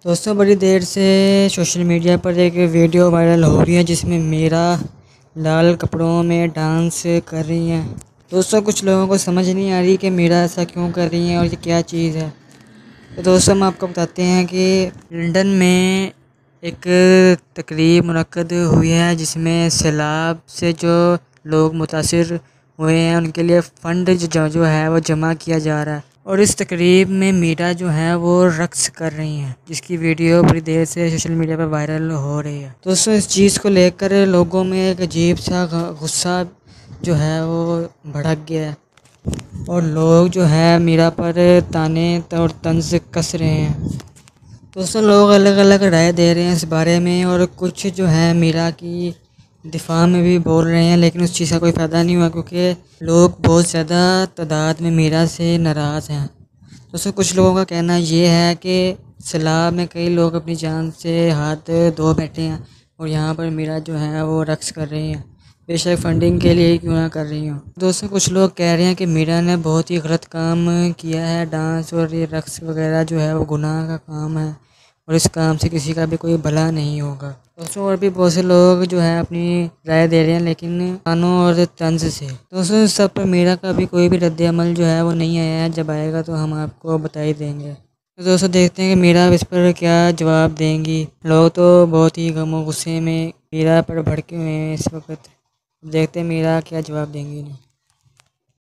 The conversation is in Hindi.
दोस्तों बड़ी देर से सोशल मीडिया पर एक वीडियो वायरल हो रही है जिसमें मीरा लाल कपड़ों में डांस कर रही हैं। दोस्तों कुछ लोगों को समझ नहीं आ रही कि मीरा ऐसा क्यों कर रही हैं और ये क्या चीज़ है। तो दोस्तों हम आपको बताते हैं कि लंदन में एक तकरीब मुनक्कद हुई है जिसमें सैलाब से जो लोग मुतासिर हुए हैं उनके लिए फ़ंड जो है वो जमा किया जा रहा है। और इस तकरीब में मीरा जो है वो रक्स कर रही हैं जिसकी वीडियो बड़ी देर से सोशल मीडिया पर वायरल हो रही है। दोस्तों इस चीज़ को लेकर लोगों में एक अजीब सा गुस्सा जो है वो भड़क गया है और लोग जो है मीरा पर ताने और तंज कस रहे हैं। दोस्तों लोग अलग अलग राय दे रहे हैं इस बारे में और कुछ जो है मीरा की दिफा में भी बोल रहे हैं, लेकिन उस चीज़ का कोई फ़ायदा नहीं हुआ क्योंकि लोग बहुत ज़्यादा तादाद में मीरा से नाराज़ हैं। दोस्तों कुछ लोगों का कहना ये है कि सैलाब में कई लोग अपनी जान से हाथ धो बैठे हैं और यहाँ पर मीरा जो है वो रक्स कर रही हैं, बेशक फंडिंग के लिए ही क्यों ना कर रही हूँ। दोस्तों कुछ लोग कह रहे हैं कि मीरा ने बहुत ही गलत काम किया है, डांस और ये रक्स वगैरह जो है वो गुनाह का काम है और इस काम से किसी का भी कोई भला नहीं होगा। दोस्तों और भी बहुत से लोग जो है अपनी राय दे रहे हैं लेकिन तानों और तंज से। दोस्तों सब पर मीरा का भी कोई भी रद्द अमल जो है वो नहीं आया है, जब आएगा तो हम आपको बता ही देंगे। तो दोस्तों देखते हैं कि मीरा इस पर क्या जवाब देंगी। लोग तो बहुत ही गम और गुस्से में मीरा पर भड़के हुए हैं इस वक्त। देखते हैं मीरा क्या जवाब देंगी।